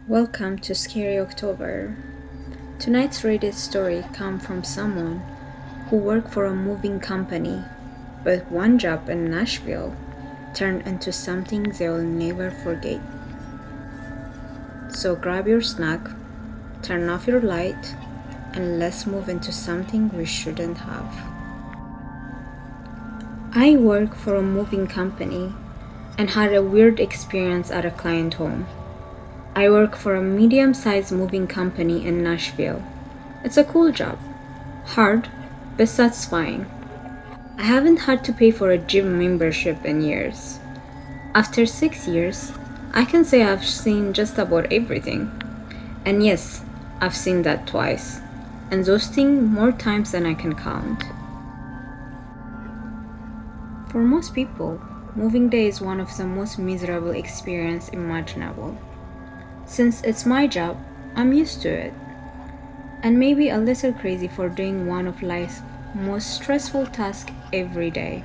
Welcome to Scary October. Tonight's rated story comes from someone who worked for a moving company, but one job in Nashville turned into something they'll never forget. So grab your snack, turn off your light, and let's move into something we shouldn't have. I work for a moving company and had a weird experience at a client home. I work for a medium-sized moving company in Nashville. It's a cool job. Hard, but satisfying. I haven't had to pay for a gym membership in years. After 6 years, I can say I've seen just about everything. And yes, I've seen that twice. And those things more times than I can count. For most people, moving day is one of the most miserable experiences imaginable. Since it's my job, I'm used to it. And maybe a little crazy for doing one of life's most stressful tasks every day.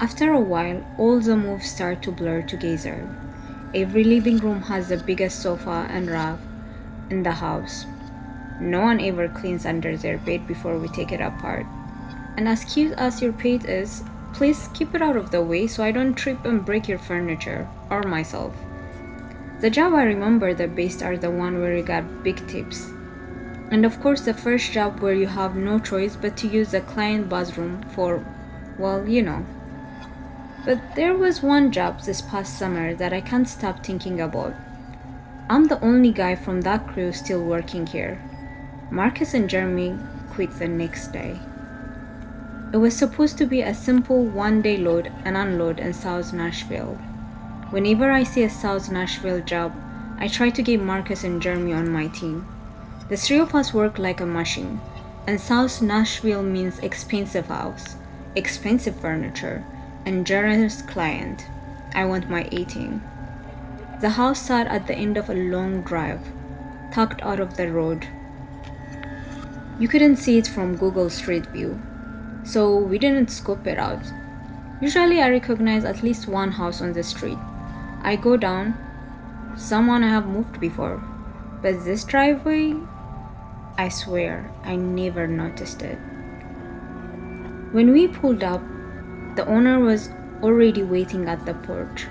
After a while, all the moves start to blur together. Every living room has the biggest sofa and rug in the house. No one ever cleans under their bed before we take it apart. And as cute as your pet is, please keep it out of the way so I don't trip and break your furniture or myself. The job I remember the best are the one where you got big tips. And of course the first job where you have no choice but to use the client bathroom for, well. But there was one job this past summer that I can't stop thinking about. I'm the only guy from that crew still working here. Marcus and Jeremy quit the next day. It was supposed to be a simple one-day load and unload in South Nashville. Whenever I see a South Nashville job, I try to get Marcus and Jeremy on my team. The three of us work like a machine, and South Nashville means expensive house, expensive furniture, and generous client. I want my A team. The house sat at the end of a long drive, tucked out of the road. You couldn't see it from Google Street View, so we didn't scope it out. Usually I recognize at least one house on the street. I go down, someone I have moved before, but this driveway, I swear, I never noticed it. When we pulled up, the owner was already waiting at the porch.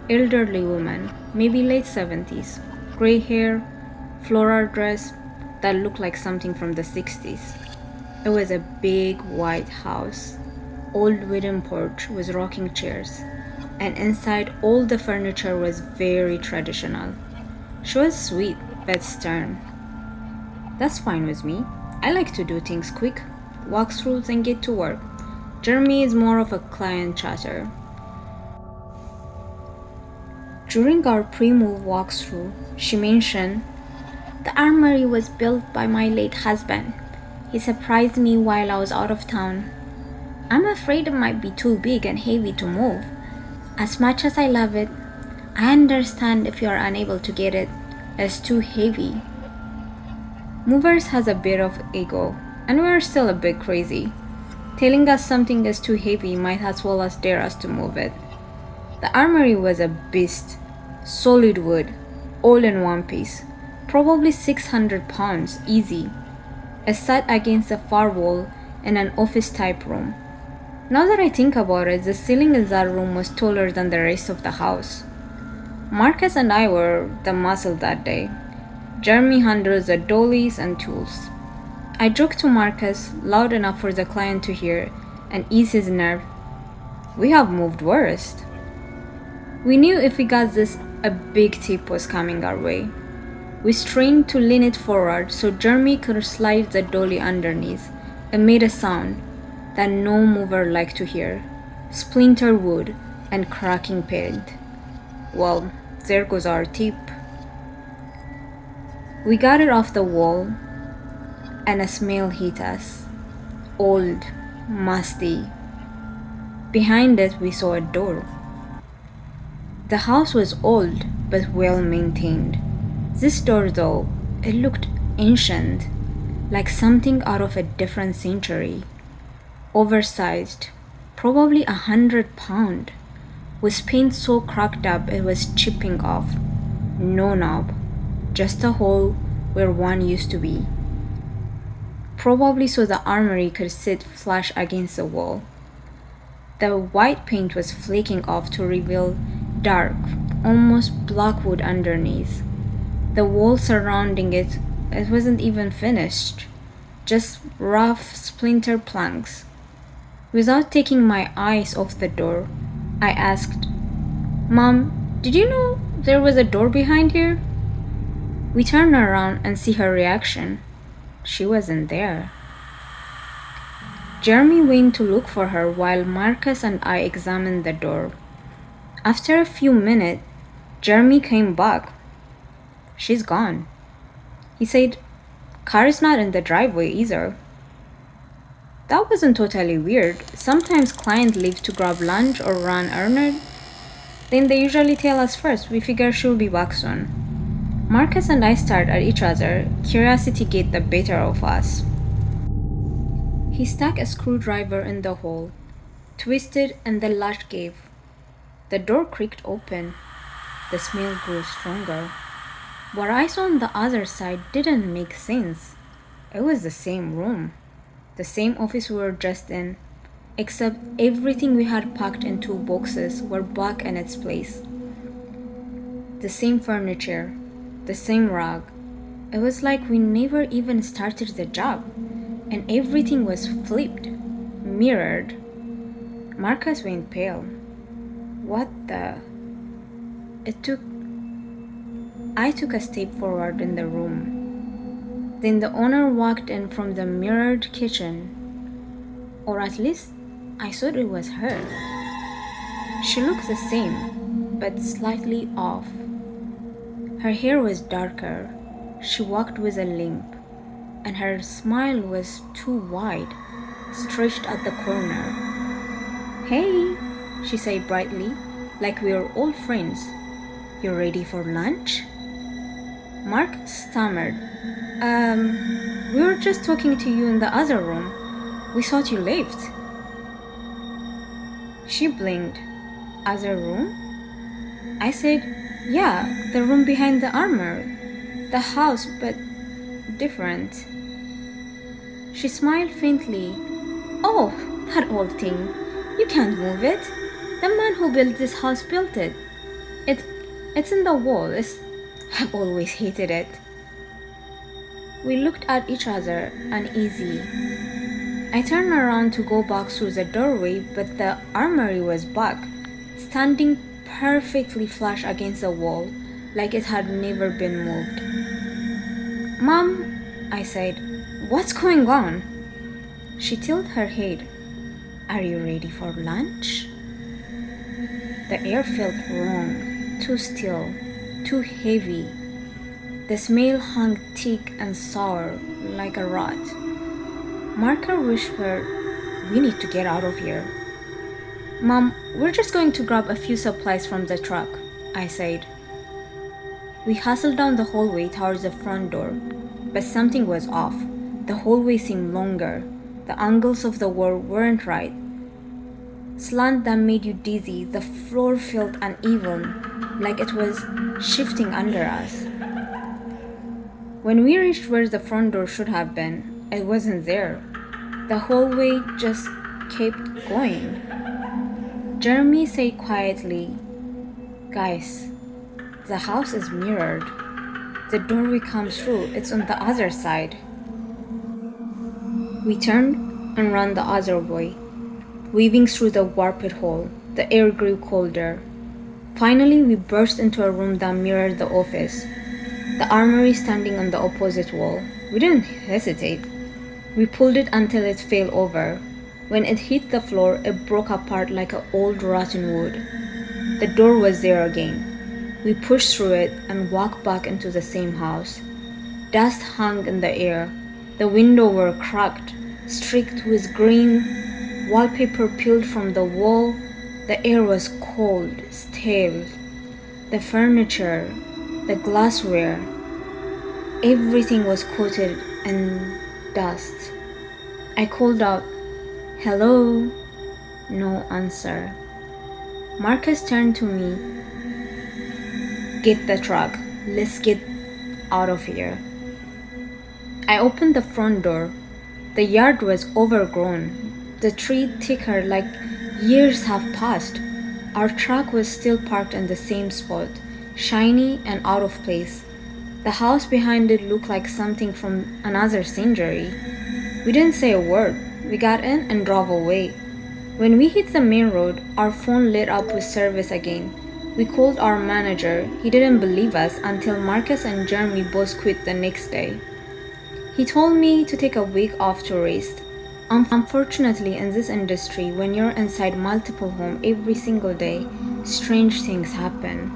Elderly woman, maybe late 70s, gray hair, floral dress that looked like something from the 60s. It was a big white house, old wooden porch with rocking chairs, and inside all the furniture was very traditional. She was sweet but stern. That's fine with me. I like to do things quick, walk through and get to work. Jeremy is more of a client chatter. During our pre-move walkthrough, she mentioned, "The armory was built by my late husband. He surprised me while I was out of town. I'm afraid it might be too big and heavy to move. As much as I love it, I understand if you are unable to get it. It's too heavy." Movers has a bit of ego, and we're still a bit crazy. Telling us something is too heavy might as well as dare us to move it. The armory was a beast, solid wood, all in one piece, probably 600 pounds easy. It sat against the far wall in an office-type room. Now that I think about it, the ceiling in that room was taller than the rest of the house. Marcus and I were the muscle that day. Jeremy handles the dollies and tools. I joked to Marcus loud enough for the client to hear and ease his nerve. We have moved worse. We knew if we got this, a big tip was coming our way. We strained to lean it forward so Jeremy could slide the dolly underneath. It made a sound that no mover liked to hear. Splintered wood and cracking paint. Well, there goes our tip. We got it off the wall and a smell hit us. Old, musty. Behind it we saw a door. The house was old but well maintained. This door though, it looked ancient, like something out of a different century. Oversized, probably 100 pounds, with paint so cracked up it was chipping off. No knob, just a hole where one used to be. Probably so the armory could sit flush against the wall. The white paint was flaking off to reveal dark, almost black wood underneath. The wall surrounding it wasn't even finished, just rough, splintered planks. Without taking my eyes off the door, I asked, "Mom, did you know there was a door behind here?" We turned around and see her reaction. She wasn't there. Jeremy went to look for her while Marcus and I examined the door. After a few minutes, Jeremy came back. "She's gone." He said, "Car is not in the driveway either." That wasn't totally weird. Sometimes clients leave to grab lunch or run errands. Then they usually tell us first. We figure she'll be back soon. Marcus and I stared at each other. Curiosity get the better of us. He stuck a screwdriver in the hole, twisted, and the latch gave. The door creaked open. The smell grew stronger. What I saw on the other side didn't make sense. It was the same room, the same office we were just in, except everything we had packed in 2 boxes were back in its place. The same furniture, the same rug. It was like we never even started the job, and everything was flipped, mirrored. Marcus went pale. What the? I took a step forward in the room. Then the owner walked in from the mirrored kitchen. Or at least I thought it was her. She looked the same, but slightly off. Her hair was darker. She walked with a limp, and her smile was too wide, stretched at the corner. "Hey," she said brightly, like we were old friends. "You ready for lunch?" Mark stammered. We were just talking to you in the other room. We thought you left." She blinked. "Other room?" I said, "Yeah, the room behind the armor. The house, but different." She smiled faintly. "Oh, that old thing. You can't move it. The man who built this house built it. It's in the wall. I've always hated it." We looked at each other, uneasy. I turned around to go back through the doorway, but the armory was back, standing perfectly flush against the wall, like it had never been moved. "Mom," I said, "what's going on?" She tilted her head. "Are you ready for lunch?" The air felt wrong, too still, too heavy. The smell hung thick and sour, like a rot. Marker whispered, "We need to get out of here." "Mom, we're just going to grab a few supplies from the truck," I said. We hustled down the hallway towards the front door, but something was off. The hallway seemed longer. The angles of the wall weren't right. Slant that made you dizzy. The floor felt uneven, like it was shifting under us. When we reached where the front door should have been, it wasn't there. The hallway just kept going. Jeremy said quietly, "Guys, the house is mirrored. The door we come through, it's on the other side." We turned and ran the other way, weaving through the warped hall. The air grew colder. Finally, we burst into a room that mirrored the office, the armory standing on the opposite wall. We didn't hesitate. We pulled it until it fell over. When it hit the floor, it broke apart like an old rotten wood. The door was there again. We pushed through it and walked back into the same house. Dust hung in the air. The windows were cracked, streaked with green. Wallpaper peeled from the wall. The air was cold, stale. The furniture, the glassware, everything was coated in dust. I called out, "Hello?" No answer. Marcus turned to me. "Get the truck. Let's get out of here. I opened the front door. The yard was overgrown, the tree thicker, like years have passed. Our truck was still parked in the same spot, shiny and out of place. The house behind it looked like something from another century. We didn't say a word. We got in and drove away. When we hit the main road, our phone lit up with service again. We called our manager. He didn't believe us until Marcus and Jeremy both quit the next day. He told me to take a week off to rest. Unfortunately, in this industry, when you're inside multiple homes every single day, strange things happen.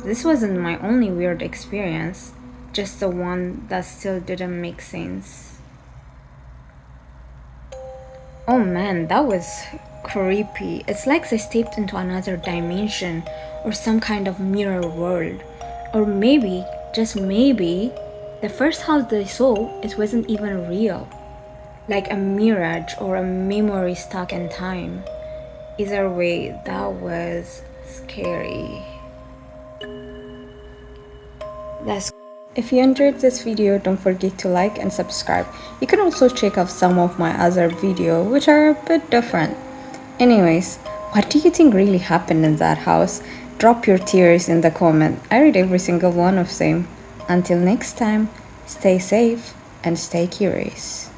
This wasn't my only weird experience, just the one that still didn't make sense. Oh man, that was creepy. It's like they stepped into another dimension or some kind of mirror world. Or maybe, just maybe, the first house they saw, it wasn't even real. Like a mirage or a memory stuck in time. Either way, that was scary. That's If you enjoyed this video, don't forget to like and subscribe. You can also check out some of my other videos, which are a bit different. Anyways, what do you think really happened in that house? Drop your theories in the comment. I read every single one of them. Until next time, stay safe and stay curious.